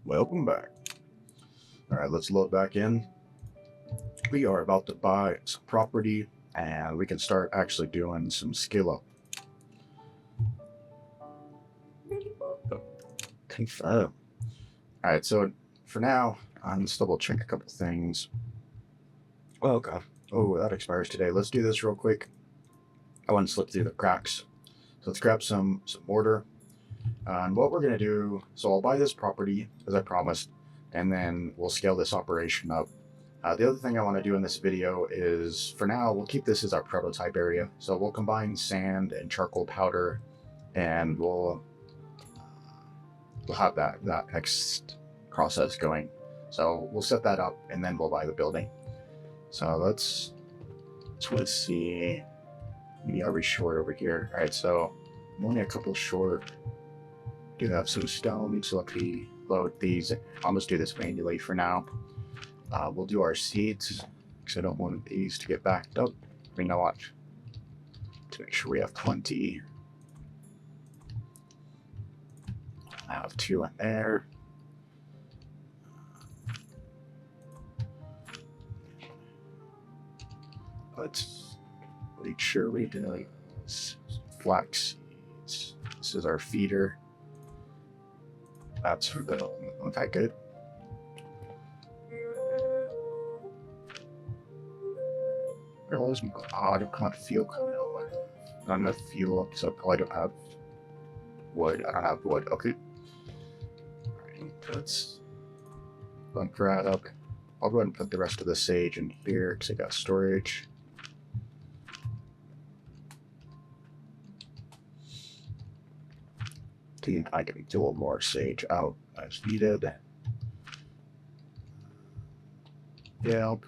Welcome back. Alright, let's load back in. We are about to buy some property and we can start actually doing some skill up. Confirm. Alright, so for now, let's double check a couple things. Oh god. Oh, that expires today. Let's do this real quick. I want to slip through the cracks. So let's grab some mortar. And what we're going to do, so I'll buy this property as I promised, and then we'll scale this operation up. The other thing I want to do in this video is, for now, we'll keep this as our prototype area. So we'll combine sand and charcoal powder, and we'll have that next process going. So we'll set that up, and then we'll buy the building. So let's see. Maybe I'll be short over here. All right, so I'm only a couple short. Do have some stone, so let me load these. I'll just do this manually for now. We'll do our seeds because I don't want these to get backed up. You know what? To make sure we have plenty. I have 2 in there. Let's make sure we do flax seeds. This is our feeder. That's good. Okay, good. Realize I can't feel coming out. Not enough fuel, so I don't have wood. I don't have wood. Okay. Alright, let's bunk that up. I'll go ahead and put the rest of the sage in here because I got storage. I can do more sage out as needed. Yeah, I'll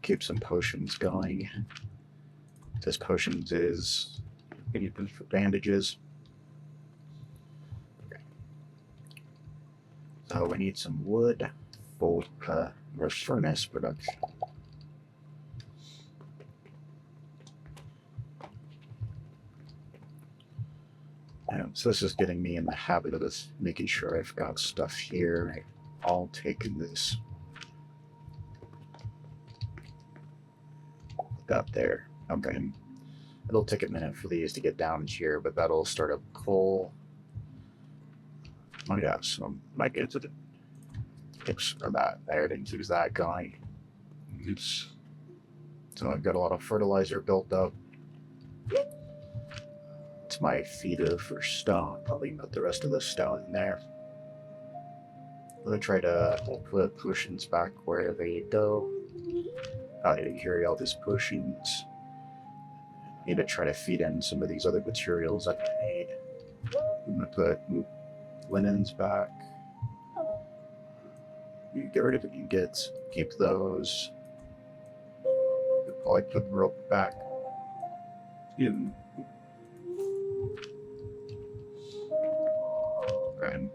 keep some potions going. This potions is any for bandages. Okay. So we need some wood for furnace production. So this is getting me in the habit of this, making sure I've got stuff here. I'll take this. Got there. Okay. It'll take a minute for these to get down here, but that'll start up coal. Oh yeah, so might get to the tips for that. There, didn't use that going. Oops. So I've got a lot of fertilizer built up. It's my feeder for stone. Probably put the rest of the stone in there. I'm gonna try to put potions back where they go. I need to carry all these potions. Need to try to feed in some of these other materials that I need. I'm gonna put linens back. You get rid of what you get. Keep those. I'll probably put the rope back in. And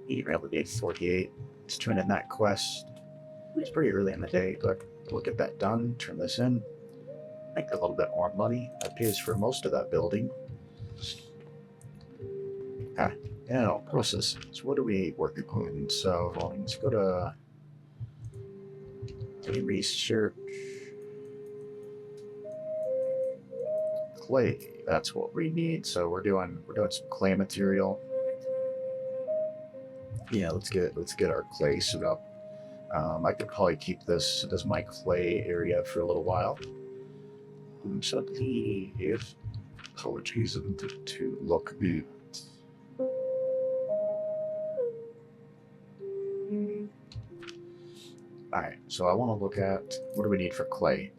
you really need 48. Let's turn in that quest. It's pretty early in the day, but we'll get that done. Turn this in. Make a little bit more money. That pays for most of that building. Process. So what are we working on? So let's go to research. Clay. That's what we need. So we're doing some clay material. Yeah, let's get our clay set up. I could probably keep this as my clay area for a little while. So if apologies to look good. Alright, so I want to look at what do we need for clay.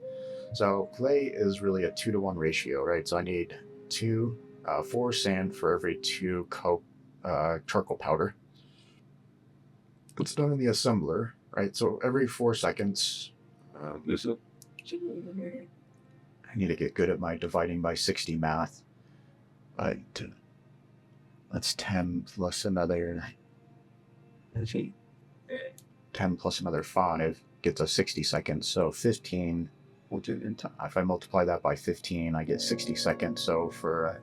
So clay is really a 2-to-1 ratio, right? So I need 4 sand for every 2 charcoal powder. It's done in the assembler, right? So every 4 seconds, I need to get good at my dividing by 60 math. But that's 10 plus another 10 plus another 5 gets us 60 seconds. So 15. If I multiply that by 15, I get 60 seconds. So for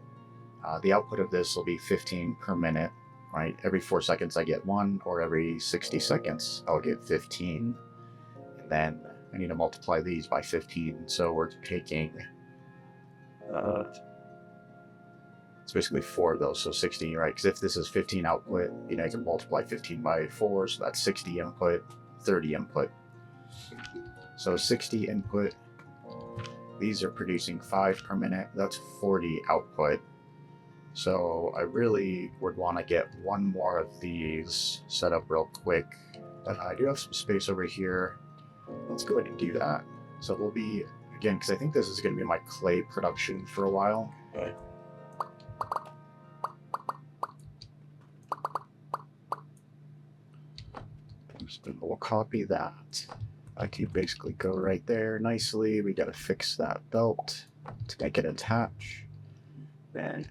The output of this will be 15 per minute, right? Every 4 seconds I get 1, or every 60 seconds I'll get 15. And then I need to multiply these by 15. So we're taking, it's basically 4 of those, so 60, right? Because if this is 15 output, you know, you can multiply 15 by 4, so that's 60 input, 30 input. So 60 input, these are producing 5 per minute, that's 40 output. So I really would want to get one more of these set up real quick. But I do have some space over here. Let's go ahead and do that. So we'll be, again, because I think this is going to be my clay production for a while. Okay. We'll copy that. I can basically go right there nicely. We got to fix that belt to make it attach. Then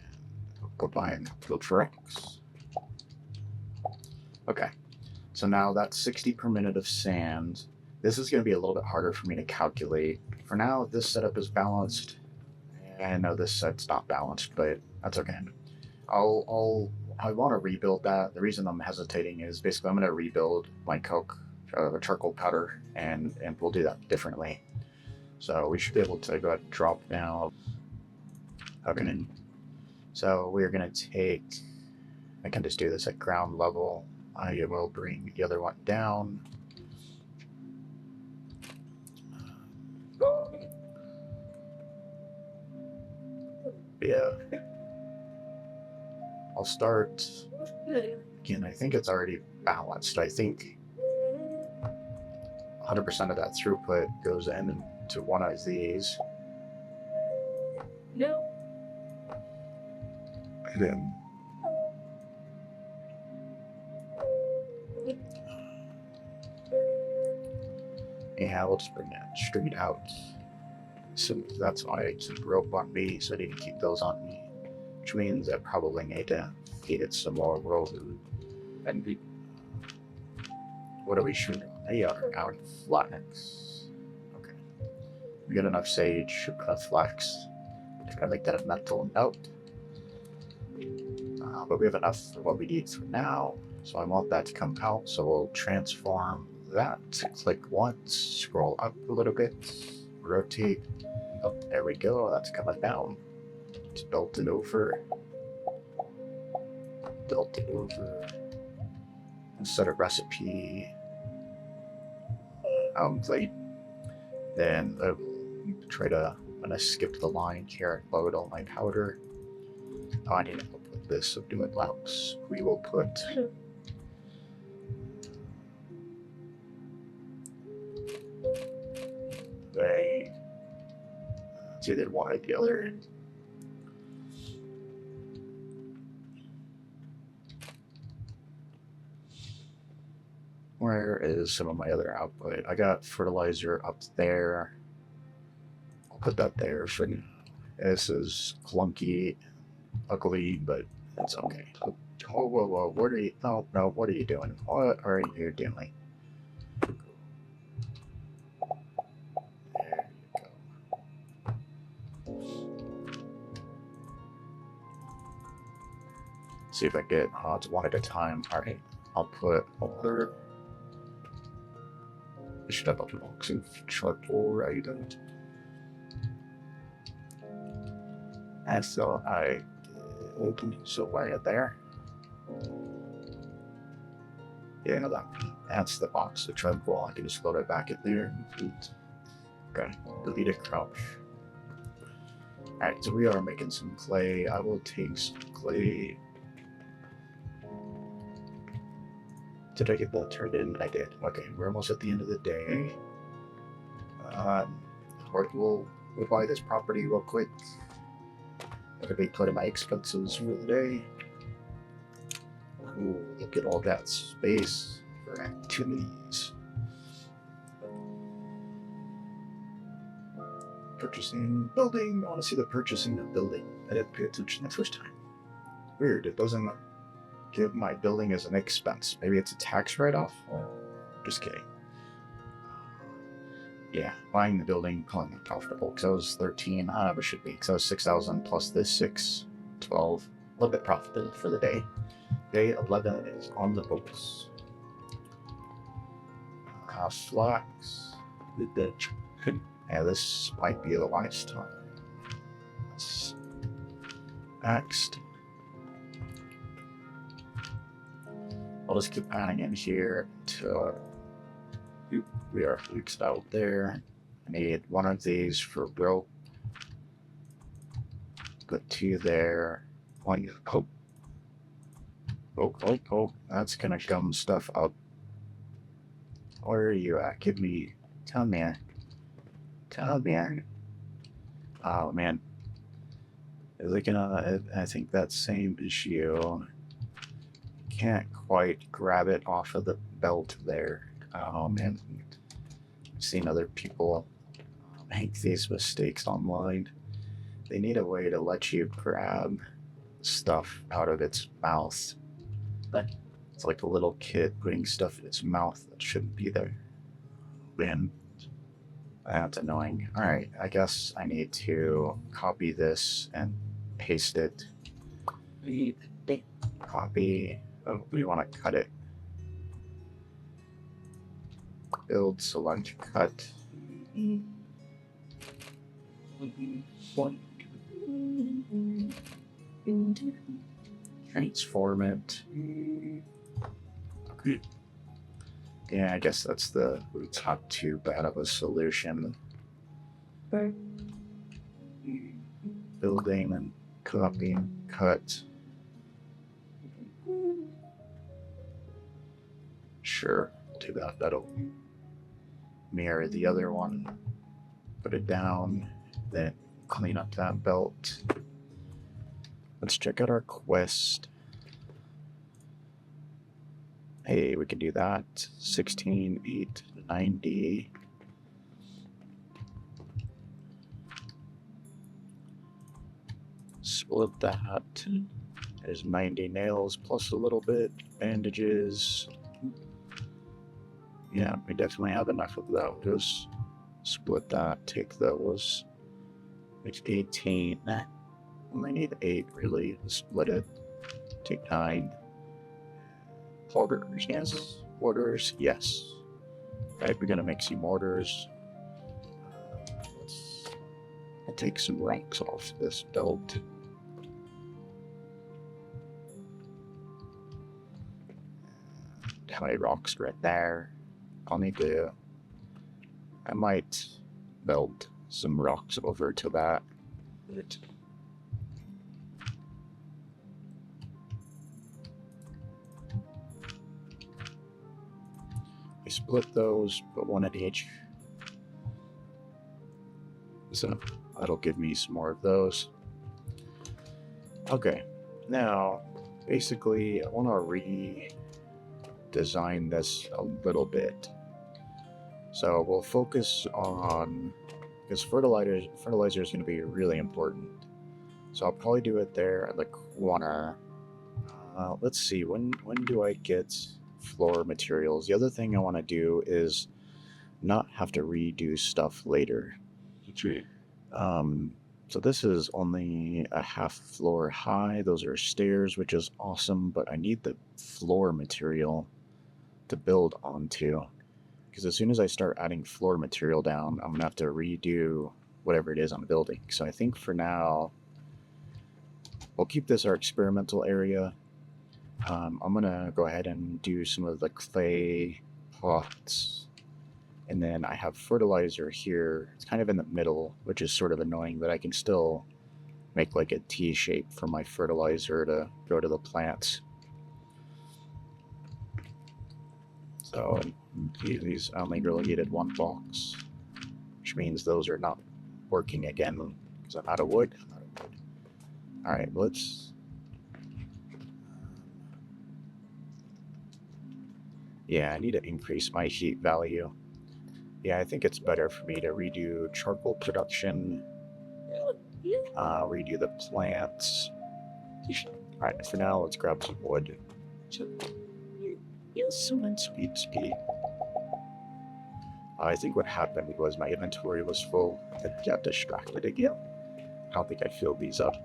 go buy a couple of trucks. Okay, so now that's 60 per minute of sand. This is going to be a little bit harder for me to calculate. For now, this setup is balanced. I know this set's not balanced, but that's okay. I want to rebuild that. The reason I'm hesitating is basically I'm going to rebuild my charcoal powder, and we'll do that differently. So we should be able to go ahead and drop down. Okay. So we're going to take, I can just do this at ground level. I will bring the other one down. Yeah. I'll start, again, I think it's already balanced. I think 100% of that throughput goes into one of these. No. And then yeah, we'll just bring that straight out. So that's why I keep rope on me, so I need to keep those on me. Which means I probably need to get some more rope. And what are we shooting? They are out of flax. Okay. We got enough sage, enough flax. Just gotta make that a metal note. But we have enough for what we need for now. So I want that to come out. So we'll transform that. Click once, scroll up a little bit, rotate. Oh, there we go. That's coming down. Just belt it over. Belt it over. Set a recipe. Plate. Then I will try to, I'm gonna skip the line here and load all my powder. Oh, I need to put this subdued louts. We will put it's either one or the other. Where is some of my other output? I got fertilizer up there. I'll put that there for now. This is clunky, ugly, but it's okay. So, whoa, what are you, no, what are you doing? What are you doing? There you go. See if I get, it's one at a time. All right, I'll put another. I should have a box of charcoal, right? And so I open so right there. Yeah, that's the box of charcoal. I can just load it back in there. Okay, delete a crouch. Alright, so we are making some clay. I will take some clay. Did I get that turned in? I did. Okay, we're almost at the end of the day. We'll buy this property real quick. That'll be part of my expenses for the day. Ooh, look at all that space for activities. Purchasing building. I want to see the purchasing of building. I didn't pay attention the first time. Weird, it doesn't give my building as an expense. Maybe it's a tax write-off? Just kidding. Yeah, buying the building, calling it profitable, because I was 13, it should be, because I was 6,000 plus this 6, 12. A little bit profited for the day. Day 11 is on the books. Flax. Yeah, this might be the last time. Next. I'll just keep adding in here until we are fixed out there. I need one of these for rope. Put 2 there. One. Oh, that's gonna gum stuff up. Where are you at? Tell me. Oh man. I think that same issue. Can't quite grab it off of the belt there. Oh man. I've seen other people make these mistakes online. They need a way to let you grab stuff out of its mouth. It's like a little kid putting stuff in its mouth that shouldn't be there. Man, that's annoying. Alright, I guess I need to copy this and paste it. Copy. Oh, we want to cut it. Build, select, cut. Transform it. Okay. Yeah, I guess it's not too bad of a solution. Building and copying, cut. Sure, do that. That'll mirror the other one. Put it down, then clean up that belt. Let's check out our quest. Hey, we can do that. 16, 8, 90. Split that. There's 90 nails plus a little bit. Bandages. Yeah, we definitely have enough of those. Split that. Take those. It's 18. Only need 8, really. Split it. Take 9. Mortars, yes. Mortars, yes. Right, we're gonna make some mortars. I'll take some ranks off this belt. How many rocks right there? I might build some rocks over to that. I split those, put 1 at each. So that'll give me some more of those. Okay, now basically I want to redesign this a little bit. So we'll focus on, because fertilizer is going to be really important. So I'll probably do it there at the corner. Let's see, when do I get floor materials? The other thing I want to do is not have to redo stuff later. So this is only a half floor high. Those are stairs, which is awesome, but I need the floor material to build onto. Because as soon as I start adding floor material down, I'm going to have to redo whatever it is I'm building. So I think for now, we'll keep this our experimental area. I'm going to go ahead and do some of the clay pots. And then I have fertilizer here. It's kind of in the middle, which is sort of annoying, but I can still make like a T shape for my fertilizer to go to the plants. So these I only really needed 1 box, which means those are not working again because I'm out of wood. All right, let's. Yeah, I need to increase my heat value. Yeah, I think it's better for me to redo charcoal production, redo the plants. All right, for now, let's grab some wood. Sweet. I think what happened was my inventory was full. I got distracted again. I don't think I filled these up.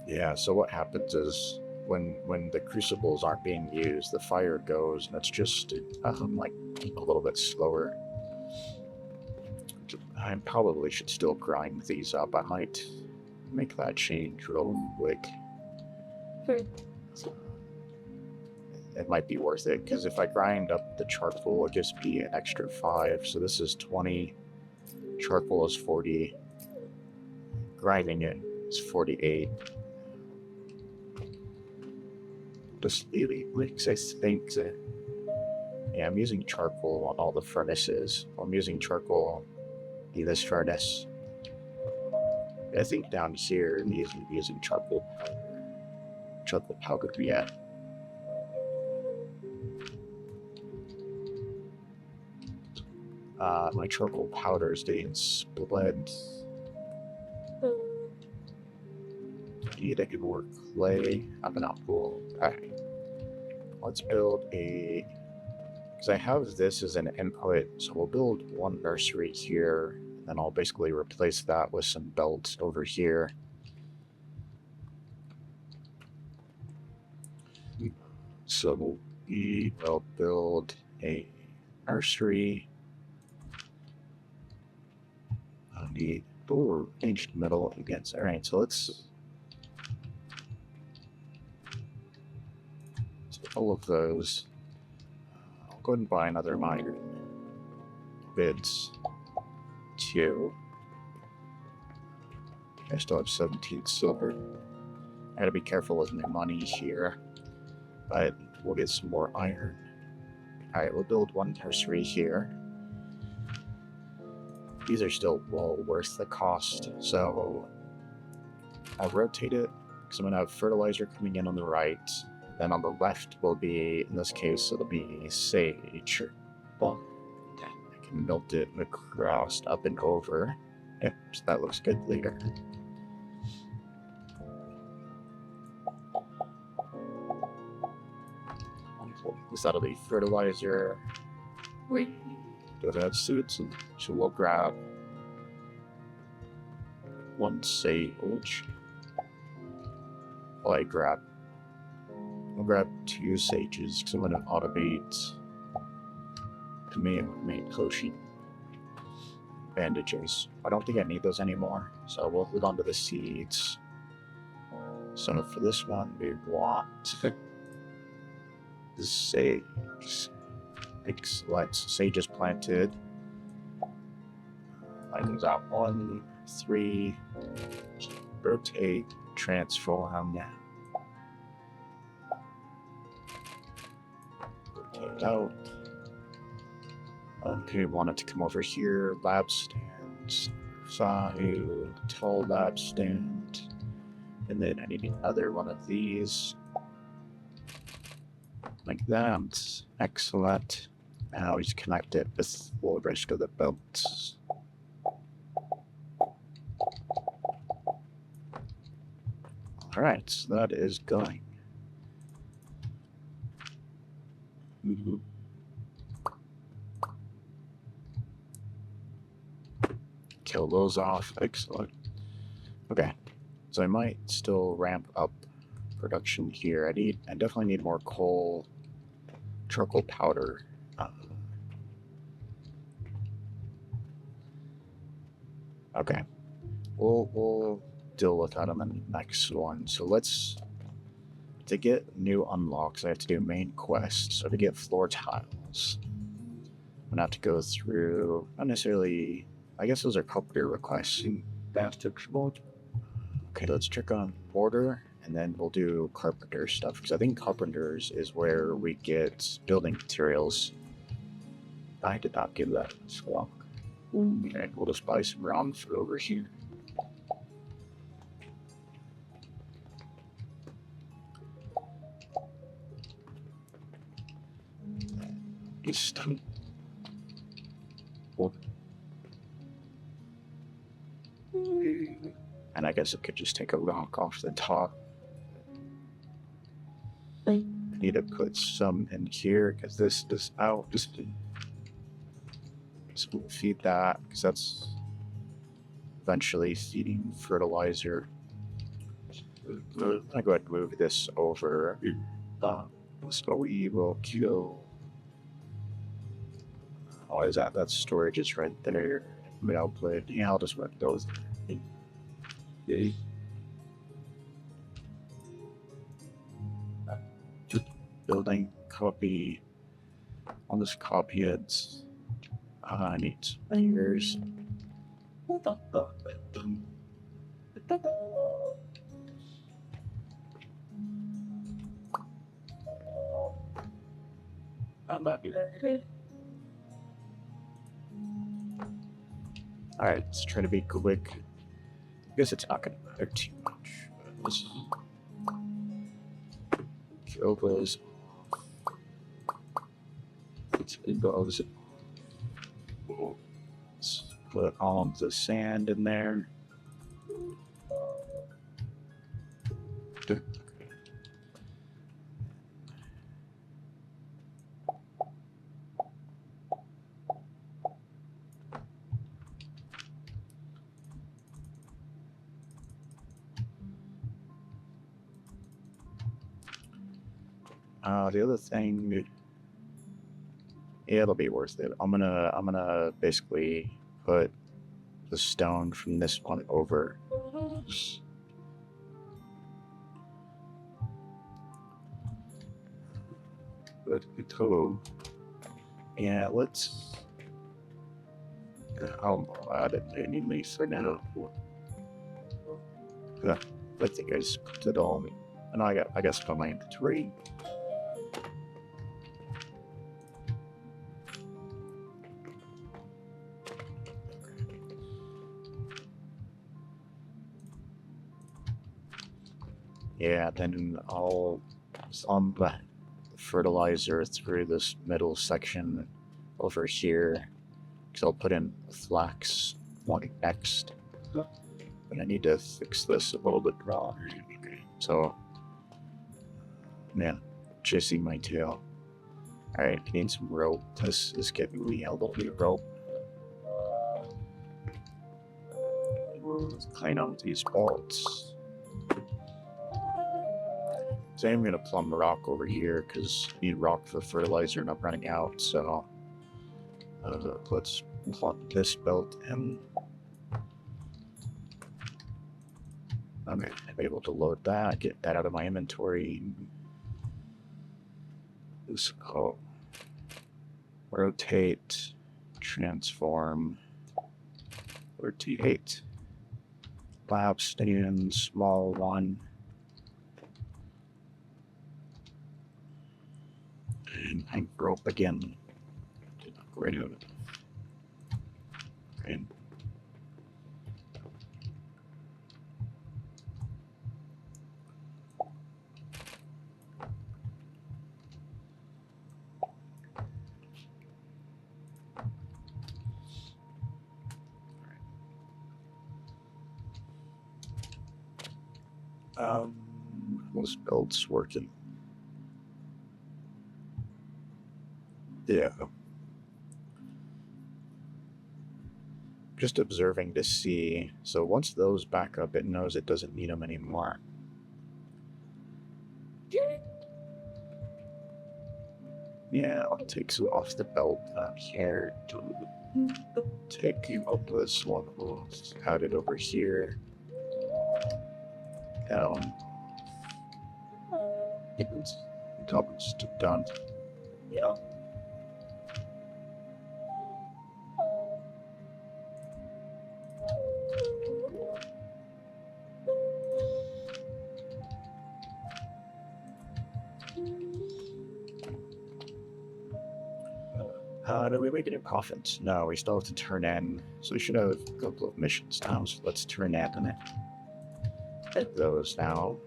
Yeah, so what happens is when the crucibles aren't being used, the fire goes and it's just like a little bit slower. I probably should still grind these up. I might make that change real quick. It might be worth it, because if I grind up the charcoal, it gives me an extra 5. So this is 20. Charcoal is 40. Grinding it is 48. Just really makes I think that. Yeah, I'm using charcoal on all the furnaces. I'm using charcoal in this furnace. I think down here, I'm using charcoal powder, yeah. My charcoal powder is getting split. Need a more clay. I'm an apple. Okay. Let's build a. Because I have this as an input, so we'll build one nursery here, and then I'll basically replace that with some belts over here. So we will build a nursery. I'll need changed metal against. All right, so let's. So all of those. I'll go ahead and buy another miner. Bids 2. I still have 17 silver. I gotta be careful with my money here, but we'll get some more iron. All right, we'll build one nursery here. These are still well worth the cost, so I'll rotate it because I'm gonna have fertilizer coming in on the right. Then on the left will be, in this case, it'll be sage. Well, I can melt it across, up and over. Yep, so that looks good later. So that'll be fertilizer. Wait. Do that suits, and so we'll grab one sage. I'll grab 2 sages because I'm going to automate the main potion bandages. I don't think I need those anymore, so we'll hold on to the seeds. So for this one, we want the sage. Excellent. Sage is planted. Items out 1, 3. Rotate, transform. Yeah. Rotate out. Okay, want it to come over here. Lab stand. 5. Tall lab stand. And then I need another one of these. Like that. Excellent. Now he's connected with the rest of the belts. Alright, so that is going. Kill those off. Excellent. Okay. So I might still ramp up production here. I definitely need more coal, charcoal powder. Okay. We'll deal with that on the next one. So to get new unlocks, I have to do main quest. So to get floor tiles, I'm gonna have to go through, not necessarily, I guess those are carpenter requests. Okay, let's check on border, and then we'll do carpenter stuff, because I think carpenters is where we get building materials. I did not give that a swap. Okay, we'll just buy some rounds for over here. Just and I guess it could just take a rock off the top. I need to put some in here because this out. Just we'll feed that because that's eventually feeding fertilizer. I'm gonna go ahead and move this over. So we will kill. Oh, is that? That's storage is right there. But I'll play. Yeah, I'll just run those. Okay. Just building copy. On this copy it. I need layers. Alright, let's try to be quick. I guess it's not gonna matter too much. Let's kill those. It goes. Let's put all of the sand in there. The other thing, yeah, it'll be worth it. I'm gonna basically put the stone from this one over. But yeah, let's. I didn't need me for now. I think I just put it all. And I guess for my inventory. Yeah, then I'll the fertilizer through this middle section over here. Because I'll put in flax one next. But I need to fix this a little bit wrong. So, man, chasing my tail. Alright, I need some rope. This is giving me a little bit of rope. Clean out these bolts. So I'm gonna plumb rock over here because I need rock for fertilizer and I'm running out. So let's plug this belt in. I'm able to load that, get that out of my inventory. So rotate, transform, rotate, lab stand, small one. And hang rope again. Did not go right out of it. Okay. Those belts working. Yeah. Just observing to see. So once those back up, it knows it doesn't need them anymore. Yeah, I'll take some off the belt here to take you up this one. We'll add it over here. Down. It's almost done. Yeah. Do we make any profits? No, we still have to turn in. So we should have a couple of missions now. So let's turn that in. Hit those now.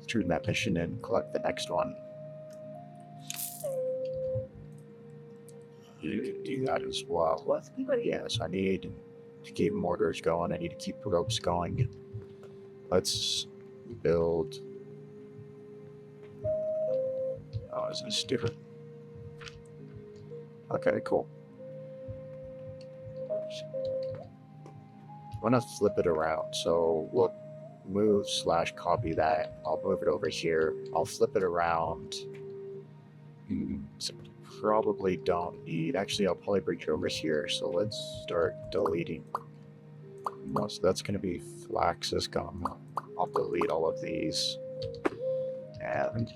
Turn that mission in, collect the next one. You can do that as well. Yes, I need to keep mortars going. I need to keep ropes going. Let's build. Oh, is this different? Okay, cool. I'm gonna flip it around. So look, move / copy that. I'll move it over here. I'll flip it around. So probably don't need. Actually, I'll probably bring it over here. So let's start deleting. So that's going to be Flax's gum. I'll delete all of these. And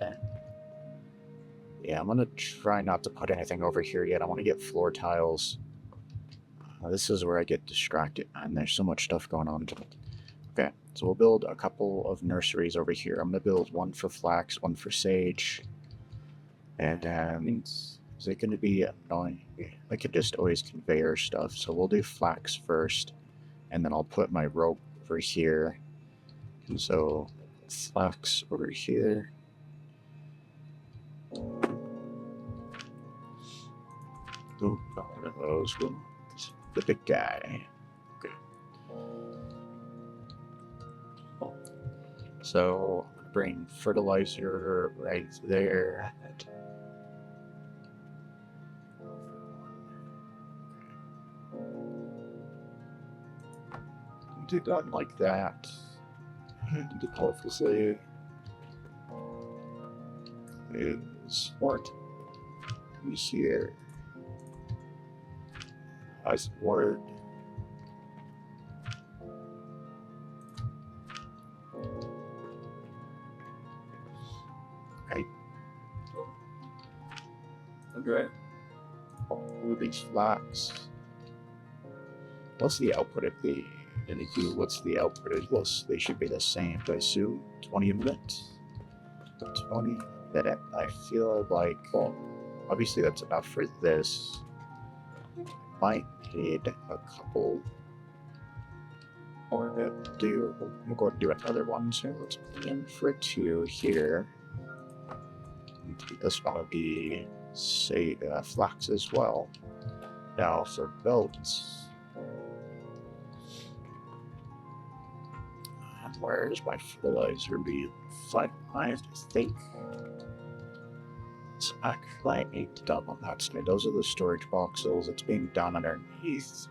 yeah, I'm going to try not to put anything over here yet. I want to get floor tiles. This is where I get distracted, and there's so much stuff going on. Okay, so we'll build a couple of nurseries over here. I'm going to build one for Flax, one for Sage. And is it going to be annoying? I could just always conveyor stuff. So we'll do Flax first, and then I'll put my rope over here. And so Flax over here. Oh, one of those ones. The big guy. Okay. So bring fertilizer right there. Do that like that. The powerful say is what? Let me see here. I support. Right. Okay. With these Flax. What's the output of the what's the output of this? They should be the same, I assume. 20 a minute. 20 a minute. I feel like, well, obviously that's enough for this. Might need a couple or do. I'm going to do another one, so let's put in for 2 here. This one will be, say, Flax as well. Now for belts. And where's my fertilizer being finalized? I think. It's actually I need to double that. Those are the storage boxes. It's being done underneath.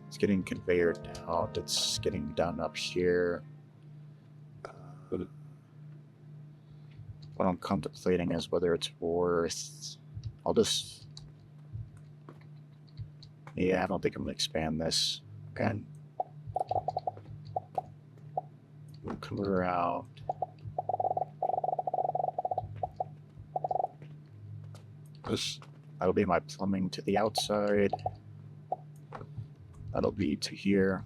It's getting conveyored down. It's getting done up here. What I'm contemplating is whether it's worth. I'll just. Yeah, I don't think I'm gonna expand this. Okay. We'll come around. That'll be my plumbing to the outside. That'll be to here.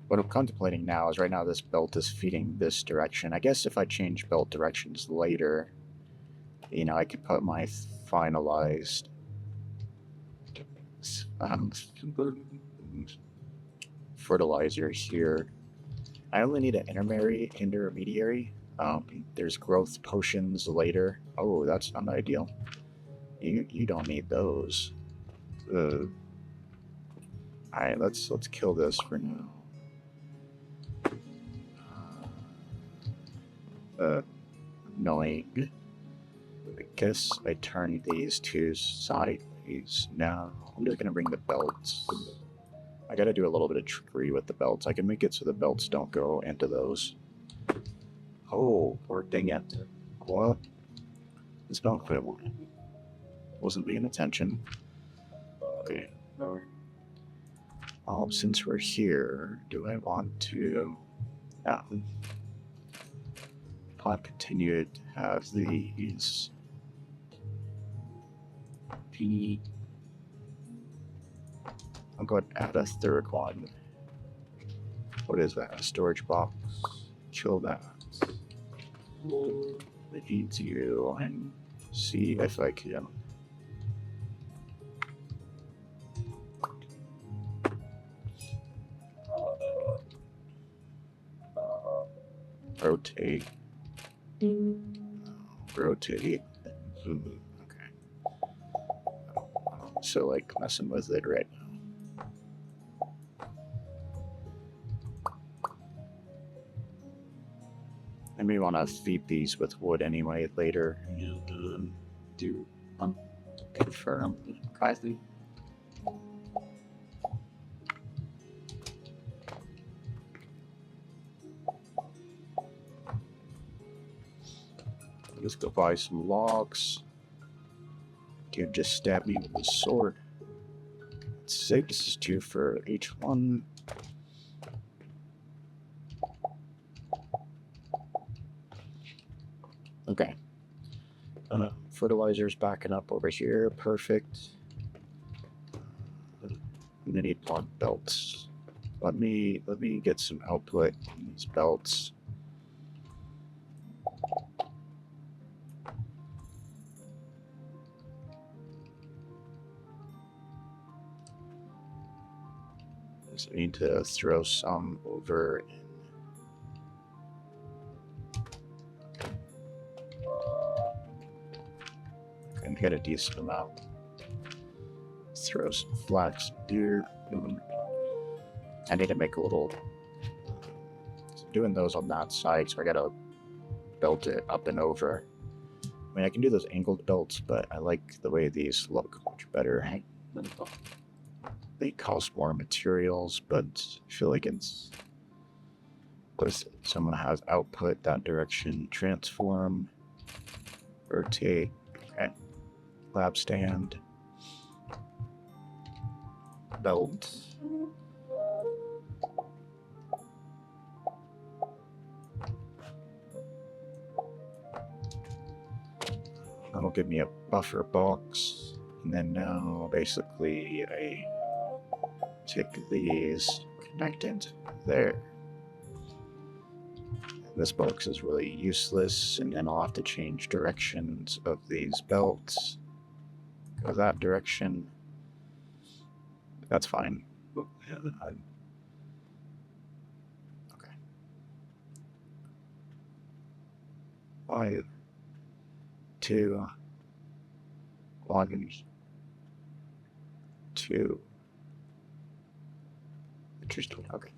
What I'm contemplating now is right now this belt is feeding this direction. I guess if I change belt directions later, you know, I could put my finalized fertilizer here. I only need an intermediary. There's growth potions later. Oh, that's not ideal. You don't need those. Alright, let's kill this for now. Annoying. I guess I turn these two sideways. Now I'm just gonna bring the belts. I gotta do a little bit of trickery with the belts. I can make it so the belts don't go into those. Oh, poor dang it. What? This belt quit one. Wasn't paying attention. Okay. Since we're here, do I want to I'll continue to have these I'll go ahead and add a third one. What is that? A storage box. Kill that. I need to and see if I can rotate. Rotate. Okay. So like messing with it right now. I may want to feed these with wood anyway later. Do confirm. Quietly. Let's go buy some logs. Dude just stabbed me with his sword. Let's say this is 2 for each one. Okay. Fertilizer's backing up over here. Perfect. I'm gonna need more belts. Let me get some output on these belts. So I need to throw some over in. And get a decent amount. Throw some flax here. I need to make a little. So doing those on that side, so I gotta belt it up and over. I mean, I can do those angled belts, but I like the way these look much better. They cost more materials, but I feel like it's. Someone has output that direction, transform, rotate, okay. Lab stand, belt. That'll give me a buffer box, and then now basically I take these, connect it there. This box is really useless, and then I'll have to change directions of these belts. Go that direction. That's fine. Okay. 5, 2, 1, 2. Interesting. Okay.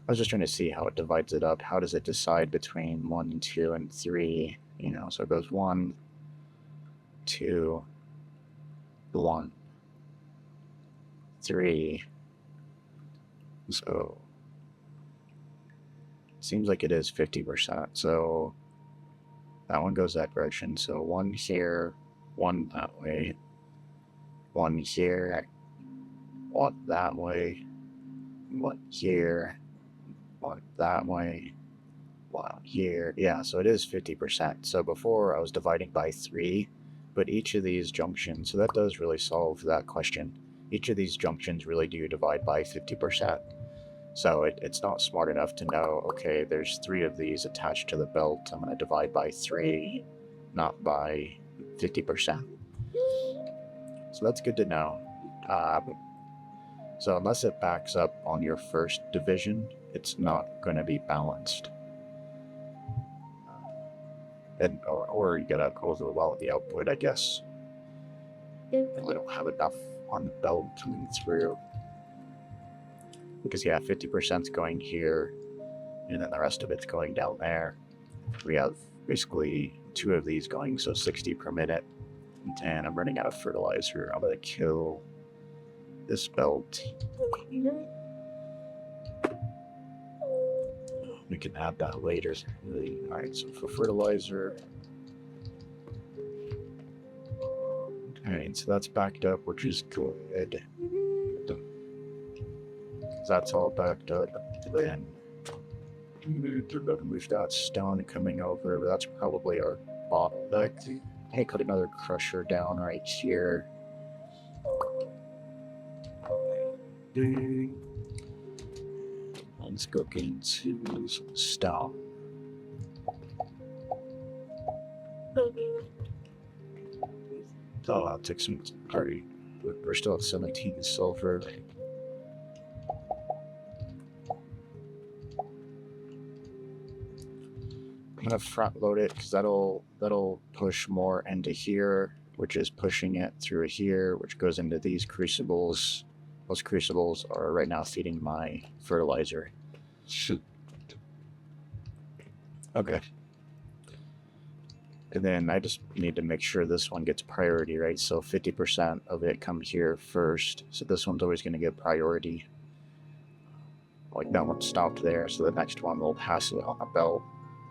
I was just trying to see how it divides it up. How does it decide between 1, 2, and 3? You know, so it goes 1, 2, 1, 3. So it seems like it is 50%. So that one goes that direction. So 1 here, 1 that way, 1 here, 1 that way, 1 here, 1 that way, 1 here. Yeah, so it is 50%. So before I was dividing by 3, but each of these junctions, so that does really solve that question. Each of these junctions really do divide by 50%. So it's not smart enough to know, okay, there's 3 of these attached to the belt. I'm going to divide by 3, not by 50%. So that's good to know. So unless it backs up on your first division, it's not going to be balanced. And, or you gotta go through well with the output, I guess. I don't have enough on the belt coming through. Because yeah, 50%'s going here, and then the rest of it's going down there. We have basically 2 of these going, so 60 per minute. And I'm running out of fertilizer. I'm gonna kill this belt. We can add that later. Alright, so for fertilizer. Alright, so that's backed up, which is good. That's all backed up. Then we've got stone coming over, but that's probably our bottleneck. Hey, put another crusher down right here. Let's go get into some stone. Oh, I'll take some party. We're still at 17 sulfur. I'm gonna front load it because that'll push more into here, which is pushing it through here, which goes into these crucibles. Those crucibles are right now feeding my fertilizer. Shoot. Okay. And then I just need to make sure this one gets priority, right? So 50% of it comes here first. So this one's always going to get priority. Like that one stopped there, so the next one will pass it on a belt.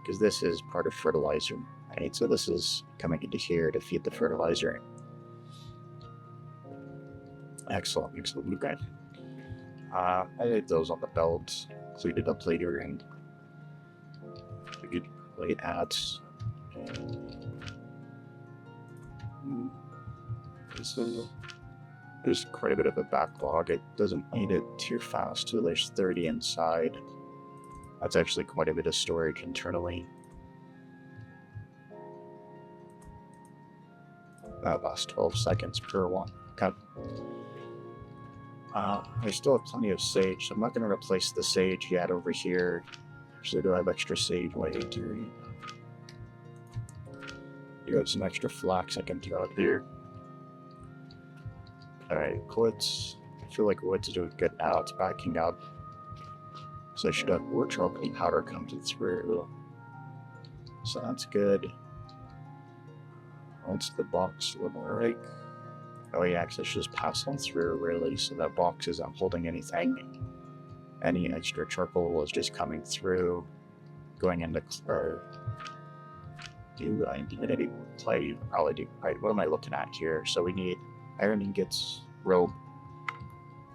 Because this is part of fertilizer. Alright, so this is coming into here to feed the fertilizer. Excellent, excellent. Okay. I did those on the belt, cleaned it up later, and we could play ads. So there's quite a bit of a backlog. It doesn't eat it too fast, so there's 30 inside. That's actually quite a bit of storage internally. That lasts 12 seconds per one. Okay. I still have plenty of sage, so I'm not going to replace the sage yet over here. Actually, do I have extra sage? Wait, you have some extra flax I can throw out there. Alright, woods. I feel like woods is doing good now. It's backing up. So I should have more charcoal powder come through. So that's good. What's the box look like? Oh yeah, because it's just passing through really, so that box isn't holding anything. Any extra charcoal is just coming through, going into do I need any play? Probably do. Right, what am I looking at here? So we need iron ingots, rope.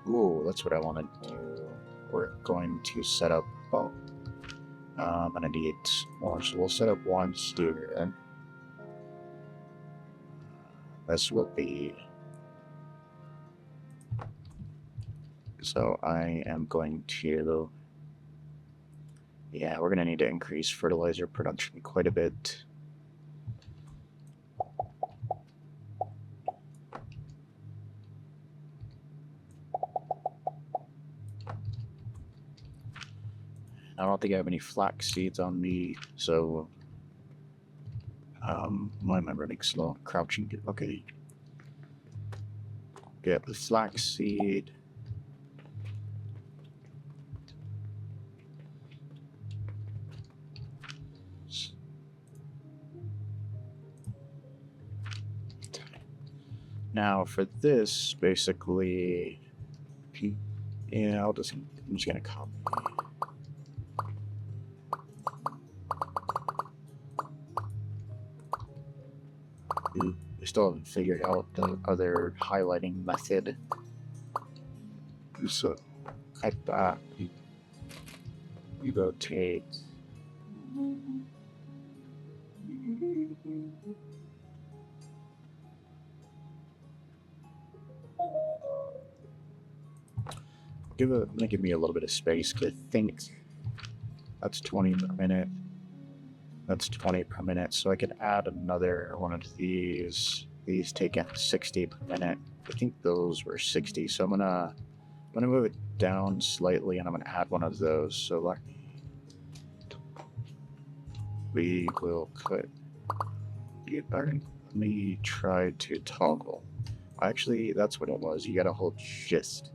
Ooh, that's what I want to do. We're going to set up. Oh, I'm gonna need more, so we'll set up one here. And this will be. So I am going to. Yeah, we're gonna need to increase fertilizer production quite a bit. I don't think I have any flax seeds on me, so why am I running slow? Crouching. Okay. Get the flax seed. Now for this, basically, yeah, I'm just gonna copy. I still haven't figured out the other highlighting method. So, type that. You rotate. Give me a little bit of space to think. That's 20 per minute. That's 20 per minute, so I could add another one of these. These take in 60 per minute. I think those were 60, so I'm gonna move it down slightly, and I'm gonna add one of those. So like, we will cut. Let me try to toggle. Actually, that's what it was. You gotta hold shift.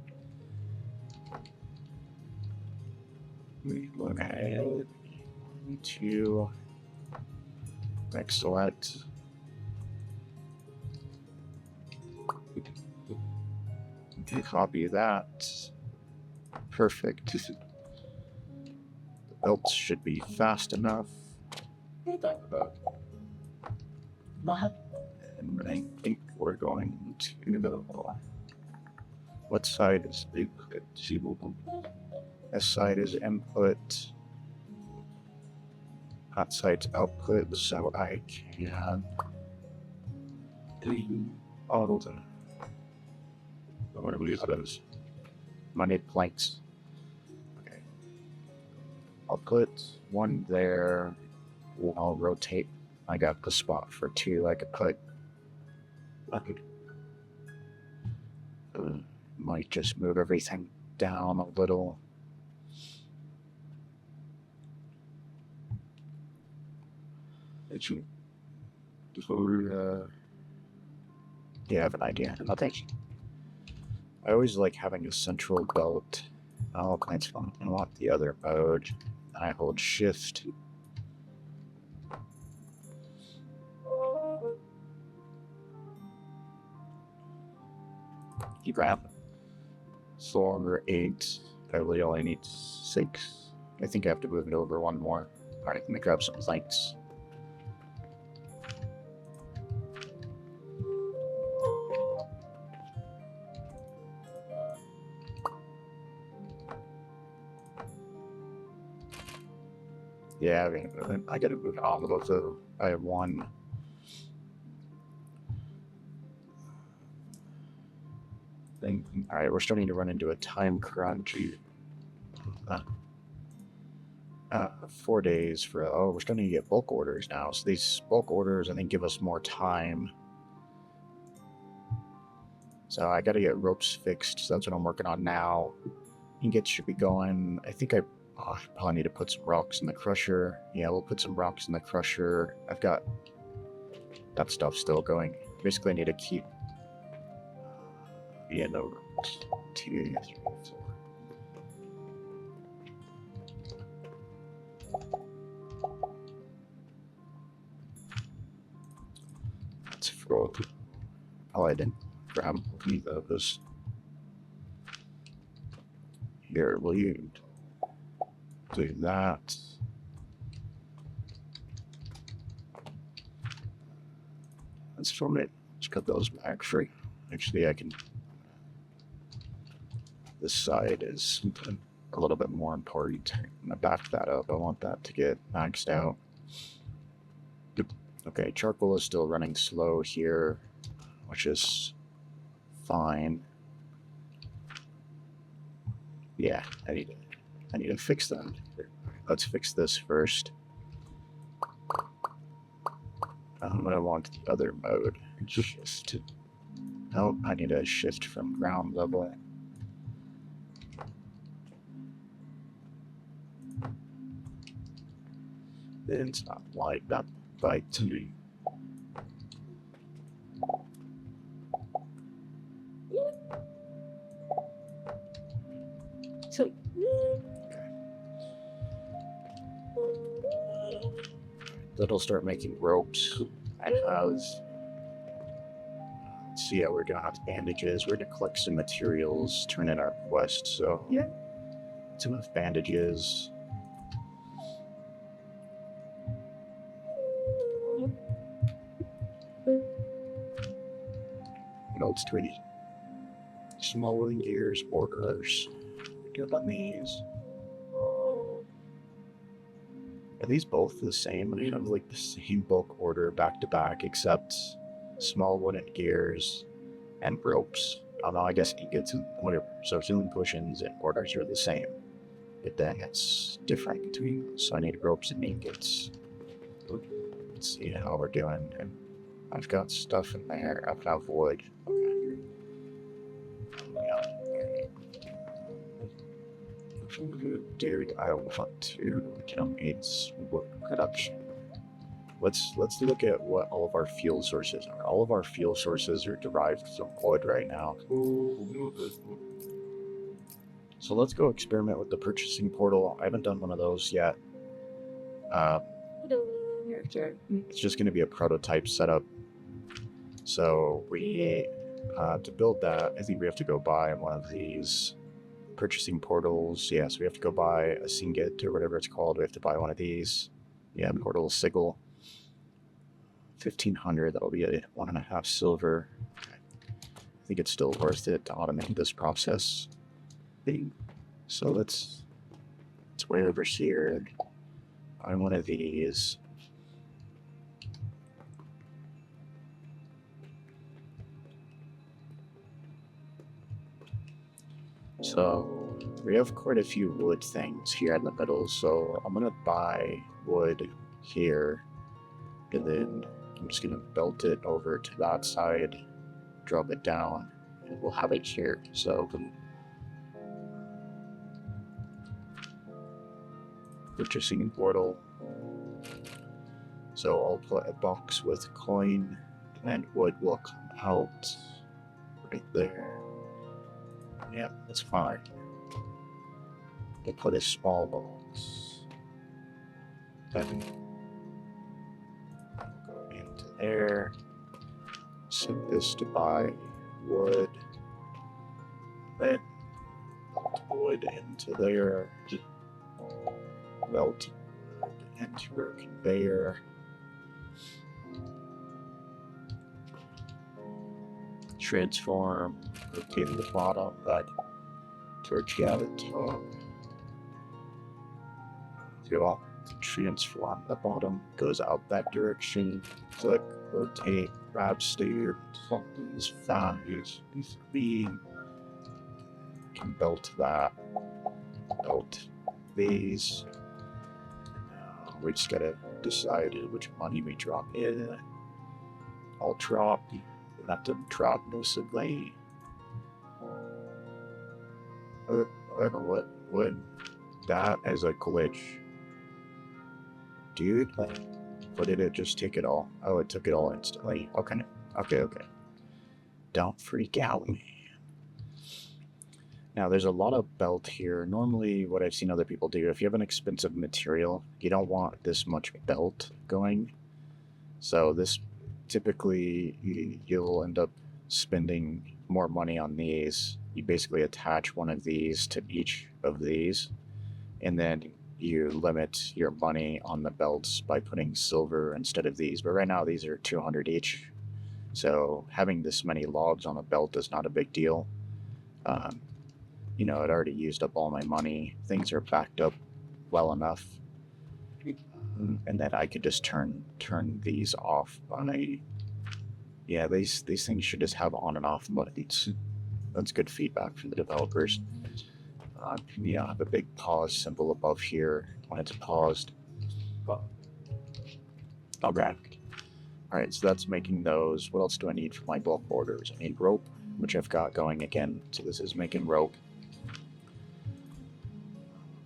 Okay. To select. Copy that. Perfect. The belts should be fast enough. And I think we're going to. What side is the this side is input. That side's output, so I can auto the whatever those money planks. Okay. I'll put one there. I'll rotate. I got the spot for two. I could might just move everything down a little. Yeah, I have an idea. Oh, thank you. I always like having a central belt. All kinds of fun. I want the other mode. And I hold shift. You grab. So longer 8. I really only need 6. I think I have to move it over one more. Alright, let me grab some lights. Yeah, I mean, I gotta move on with the. I have one. Thing. All right, we're starting to run into a time crunch. 4 days for. Oh, we're starting to get bulk orders now. So these bulk orders, I think, give us more time. So I got to get ropes fixed. So that's what I'm working on now. Ingots should be going. I think I probably need to put some rocks in the crusher. Yeah, we'll put some rocks in the crusher. I've got that stuff still going. Basically, I need to keep. Yeah, no. 2, 3, 4. Let's throw. Oh, I didn't grab any of those. Here, will you do that? Let's film it. Let's cut those back free. Actually, I can. This side is a little bit more important. I'm gonna back that up. I want that to get maxed out. Okay, charcoal is still running slow here, which is fine. Yeah, I need to fix them. Let's fix this first. I'm gonna want the other mode. Shift. Oh, I need a shift from ground level. It's not like that by 2. So that'll start making ropes. And let's see how we're doing with bandages. We're gonna collect some materials, turn in our quest. So yeah, some of bandages. What else do we need? Small wooden gears, mortars. Good on these. Are these both the same? I have like the same bulk order back to back, except small wooden gears and ropes. Although I guess ingots and whatever. So ceiling cushions and mortars are the same. But then it's different between them. So I need ropes and ingots. Let's see how we're doing. And I've got stuff in there. I've got wood. Dude, I want to needs wood production. Let's look at what all of our fuel sources are. All of our fuel sources are derived from wood right now. So let's go experiment with the purchasing portal. I haven't done one of those yet. It's just going to be a prototype setup. So we, to build that, I think we have to go buy one of these purchasing portals. Yeah, so we have to go buy a Singet or whatever it's called. We have to buy one of these. Yeah, portal sigil. 1,500. That'll be a 1.5 silver. I think it's still worth it to automate this process. So let's way over here. Buy one of these. So we have quite a few wood things here in the middle, so I'm gonna buy wood here, and then I'm just gonna belt it over to that side, drop it down, and we'll have it here. So purchasing portal. So I'll put a box with coin, and wood will come out right there. Yeah, that's fine. I'll put a small box. Then go into there. Set this to buy wood. Then wood into there. Melt wood into our conveyor. Transform, rotate the bottom, but torch out the top. So transfer on the bottom goes out that direction. Click, rotate, grab steer, these values, these three. Can belt that, belt these. We just gotta decide which money we drop in. I'll drop, let them drop most of the I don't know what would that as a glitch. Dude, but did it just take it all? Oh, it took it all instantly. Okay. Don't freak out, man. Now, there's a lot of belt here. Normally, what I've seen other people do, if you have an expensive material, you don't want this much belt going. So this, typically, you'll end up spending more money on these. You basically attach one of these to each of these, and then you limit your money on the belts by putting silver instead of these. But right now, these are 200 each. So having this many logs on a belt is not a big deal. You know, I'd already used up all my money. Things are backed up well enough. And then I could just turn these off by... Yeah, these things should just have on and off buttons. That's good feedback from the developers. Yeah, I have a big pause symbol above here when it's paused. Okay. Alright, so that's making those. What else do I need for my bulk orders? I need rope, which I've got going again. So this is making rope.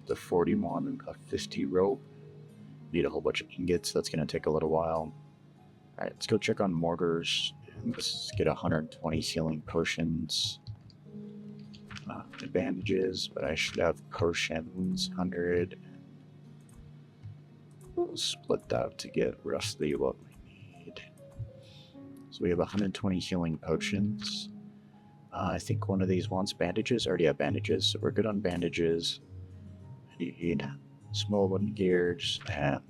The 41 and a 50 rope. Need a whole bunch of ingots. That's going to take a little while. Alright, let's go check on mortars. Let's get 120 healing potions. Bandages, but I should have potions. 100. We'll split that to get roughly what we need. So we have 120 healing potions. I think one of these wants bandages. I already have bandages, so we're good on bandages. I need small wooden gears and...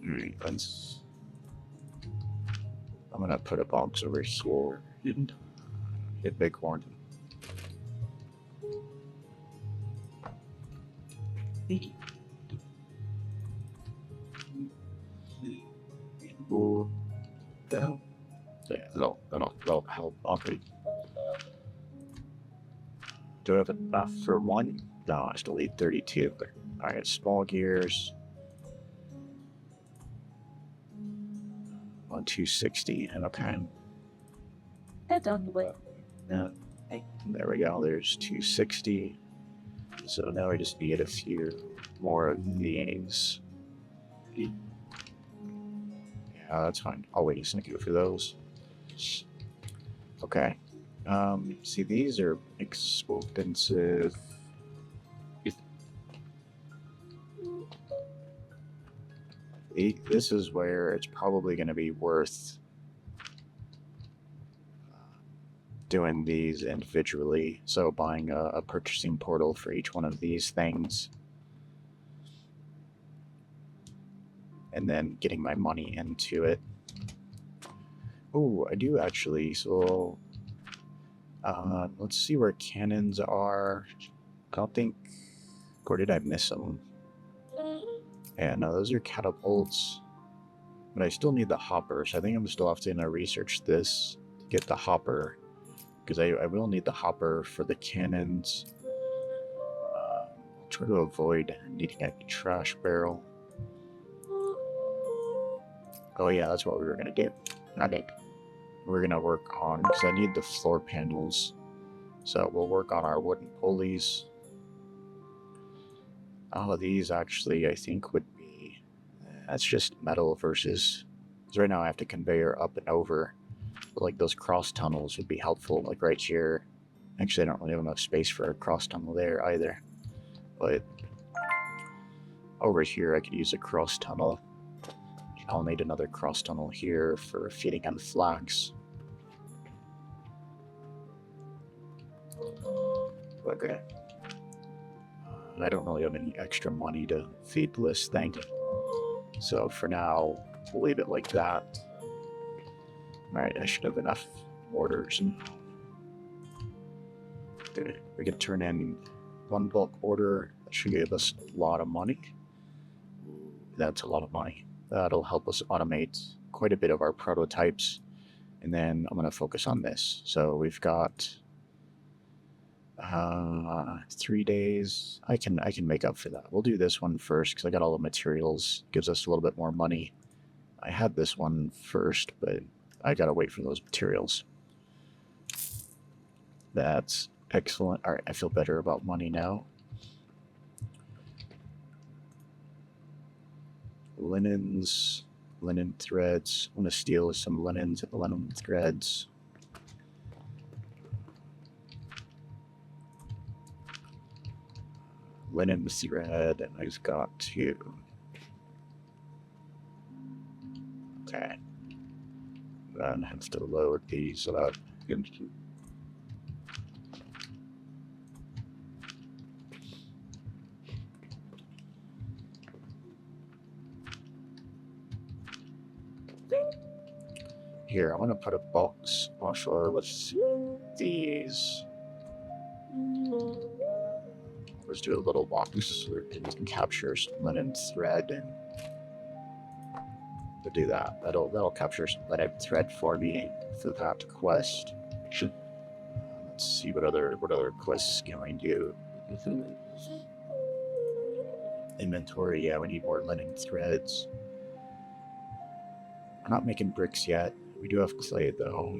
Alright, let's... I'm gonna put a box over here. Get bighorn. Oh, that'll help. Okay. Do I have enough for one? No, I still need 32. Alright, small gears. On 260, and okay. That's on the way. There we go, there's 260. So now I just need a few more of these. Yeah, that's fine. I'll wait a second for those. Okay. See, these are expensive. This is where it's probably going to be worth doing these individually. So buying a purchasing portal for each one of these things. And then getting my money into it. Oh, I do actually. So let's see where cannons are. I don't think... Or did I miss them? Yeah, no, those are catapults. But I still need the hoppers. I think I'm still have to research this to get the hopper. Because I will need the hopper for the cannons. I'll try to avoid needing a trash barrel. Oh yeah, that's what we were going to do. Okay. We're going to work on... Because I need the floor panels. So we'll work on our wooden pulleys. All of these actually, I think, would be... That's just metal versus... Because right now I have to conveyor up and over. But like those cross tunnels would be helpful, like right here. Actually, I don't really have enough space for a cross tunnel there either. But over here, I could use a cross tunnel. I'll need another cross tunnel here for feeding on flax. Okay. I don't really have any extra money to feed this thing. So for now, we'll leave it like that. Alright, I should have enough orders. We can turn in one bulk order That should give us a lot of money. That's a lot of money. That'll help us automate quite a bit of our prototypes. And then I'm going to focus on this. So we've got 3 days. I can make up for that. We'll do this one first because I got all the materials. Gives us a little bit more money. I had this one first, but I gotta wait for those materials. That's excellent. All right, I feel better about money now. Linens, linen threads. I'm gonna steal some linens and linen threads. Linen thread, and I've got two. Okay. Then have to load these so that here, I want to put a box. Also, let's see these. Let's do a little box so it can capture some linen thread, and to do that, that'll capture some linen thread for me for that quest. Let's see what other quests can I do. Inventory, yeah, we need more linen threads. We're not making bricks yet. We do have clay though.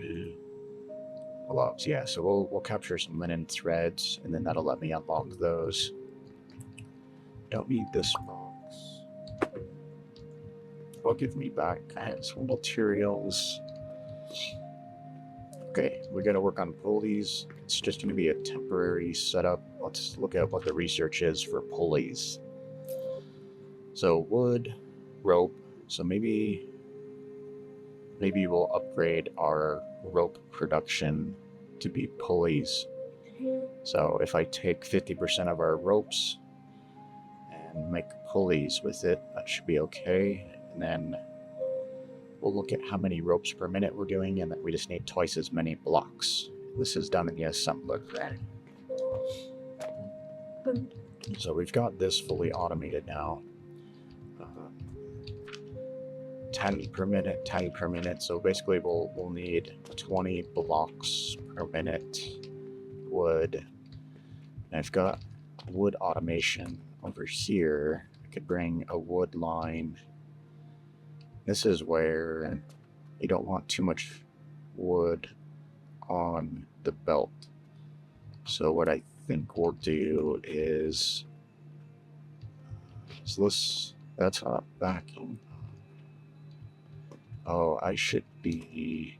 Gloves, yeah, so we'll capture some linen threads, and then that'll let me unlock those. Don't need this box. Will give me back some materials. Okay, we gotta work on pulleys. It's just gonna be a temporary setup. Let's look at what the research is for pulleys. So wood, rope. So maybe we'll upgrade our rope production to be pulleys. So if I take 50% of our ropes and make pulleys with it, that should be okay. And then we'll look at how many ropes per minute we're doing, and that we just need twice as many blocks. This is done in the assembler. So we've got this fully automated now. 10 per minute, 10 per minute. So basically we'll need 20 blocks per minute wood. And I've got wood automation over here. I could bring a wood line. This is where you don't want too much wood on the belt. So what I think we'll do is, that's not backing. Oh, I should be,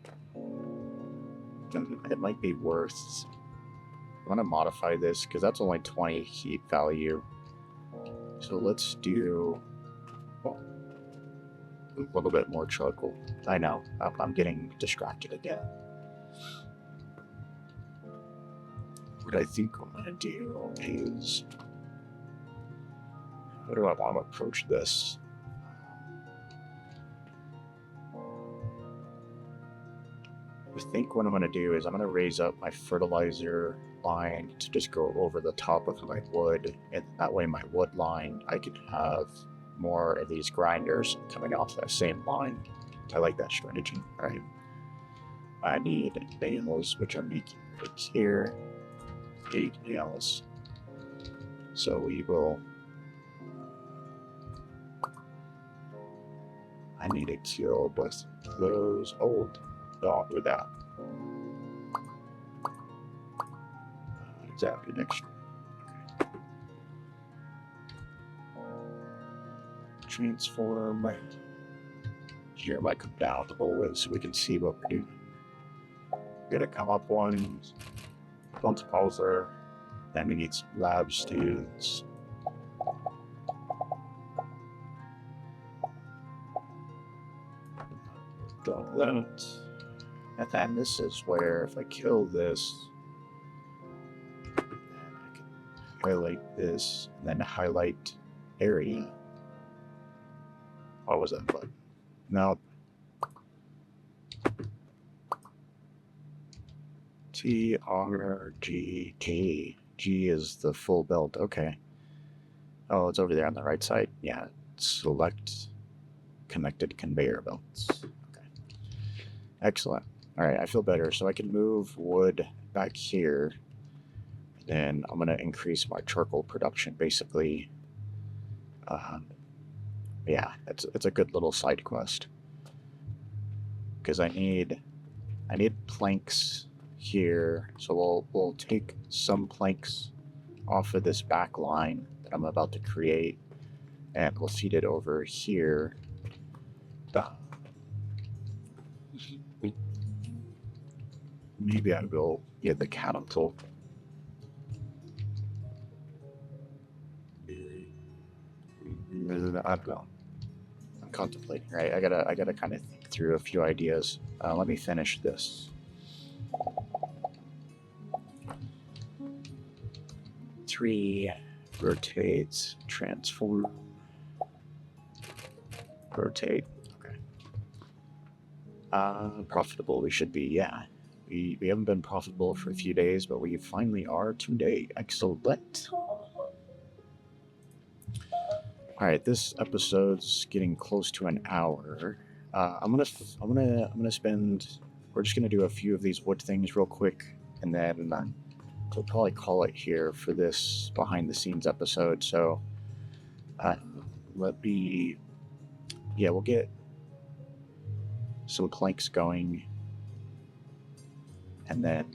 it might be worth, I want to modify this because that's only 20 heat value. So let's do a little bit more charcoal. I know, I'm getting distracted again. What I think I'm going to do is, how do I want to approach this? I think what I'm going to do is I'm going to raise up my fertilizer line to just go over the top of my wood, and that way my wood line, I can have more of these grinders coming off that same line. I like that strategy. All right. I need nails, which I'm making right here. 8 nails. So we will, I need to kill both those old dog with that. It's after next. Okay. Transform. Here I might come down a little bit so we can see what we're doing. Gonna come up one. Don't pulsar. Then we need some lab students. Got that. And then this is where if I kill this, then I can highlight this, and then highlight area. What was that button? Now, TRGT. G is the full belt. Okay. Oh, it's over there on the right side. Yeah, select connected conveyor belts. Okay, excellent. All right, I feel better. So I can move wood back here. Then I'm gonna increase my charcoal production, basically. Yeah, it's a good little side quest because I need planks here. So we'll take some planks off of this back line that I'm about to create, and we'll feed it over here. Maybe I will get the catapult. I don't know. I'm contemplating, right? I gotta kind of think through a few ideas. Let me finish this. 3 rotates, transform, rotate. Okay. Profitable we should be, yeah. We haven't been profitable for a few days, but we finally are today. Excellent. All right, this episode's getting close to an hour. I'm gonna spend. We're just gonna do a few of these wood things real quick, and then we'll probably call it here for this behind the scenes episode. So, we'll get some planks going, and then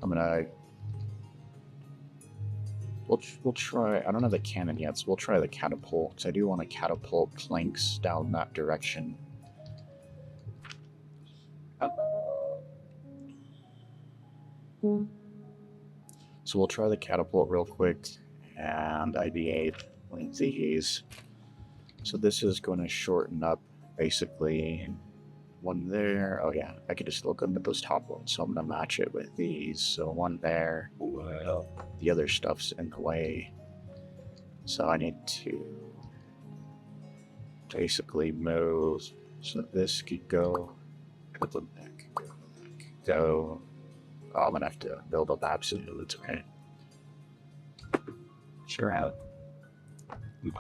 I'm gonna. We'll try. I don't have the cannon yet, so we'll try the catapult because I do want to catapult planks down that direction. So we'll try the catapult real quick, and ideate like these. So this is going to shorten up basically one there. Oh yeah, I could just look at those top ones. So I'm going to match it with these. So one there. The other stuff's in the way. So I need to basically move so this could go. Put them back. Go. Oh, I'm gonna have to build up absolute. It's okay. Sure out.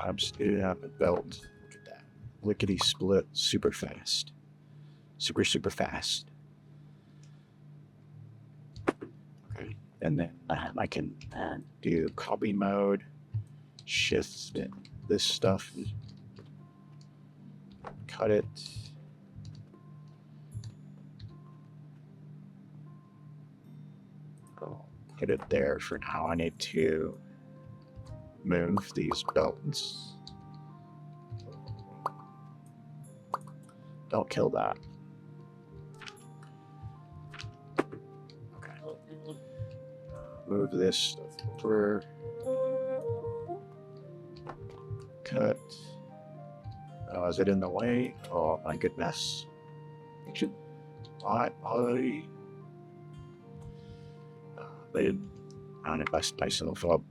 Absolute have it built. Look at that. Lickety split super fast. Super fast. Okay. And then I can do copy mode, shift this stuff, cut it. Put it there for now. I need to move these belts. Don't kill that. Okay. Move this stuff over. Cut. Oh, is it in the way? Oh my goodness. I don't invest myself up.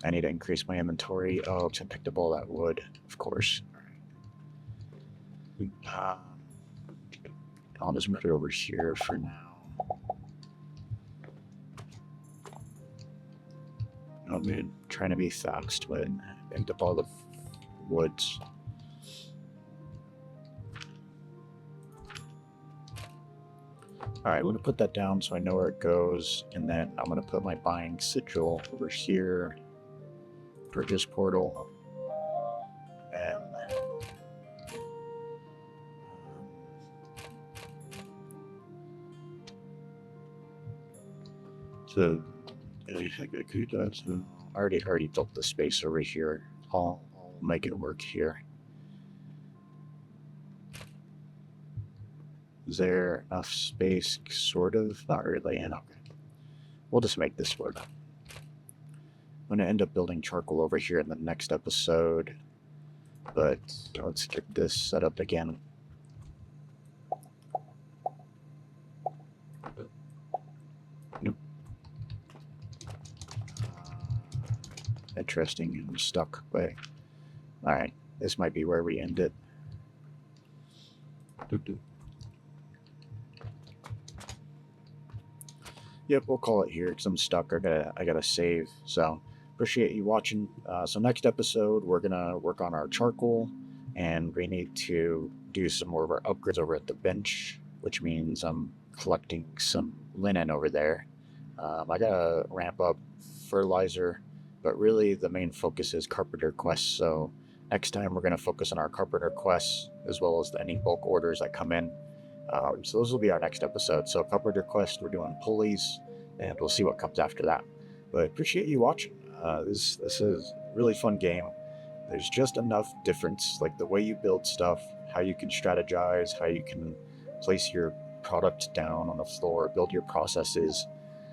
I need to increase my inventory. Oh, I picked up all that wood, of course. I'll just move it over here for now. I'm trying to be fast, but I picked up all the woods. All right, I'm going to put that down so I know where it goes, and then I'm going to put my buying sigil over here, purchase portal, and so I already built the space over here. I'll make it work here. Is there enough space? Sort of. Not really. Okay. We'll just make this work. I'm going to end up building charcoal over here in the next episode. But let's get this set up again. Nope. Interesting. I'm stuck. But alright. This might be where we end it. Yep, we'll call it here because I'm stuck. I gotta save. So, appreciate you watching. So next episode, we're going to work on our charcoal, and we need to do some more of our upgrades over at the bench, which means I'm collecting some linen over there. I got to ramp up fertilizer, but really the main focus is carpenter quests. So next time we're going to focus on our carpenter quests as well as any bulk orders that come in. So those will be our next episode. So carpenter quest, we're doing pulleys, and we'll see what comes after that. But appreciate you watching. This is a really fun game. There's just enough difference, like the way you build stuff, how you can strategize, how you can place your product down on the floor, build your processes.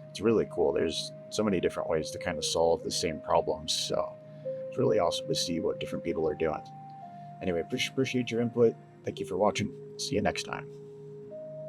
It's really cool. There's so many different ways to kind of solve the same problems. So it's really awesome to see what different people are doing. Anyway, appreciate your input. Thank you for watching. See you next time.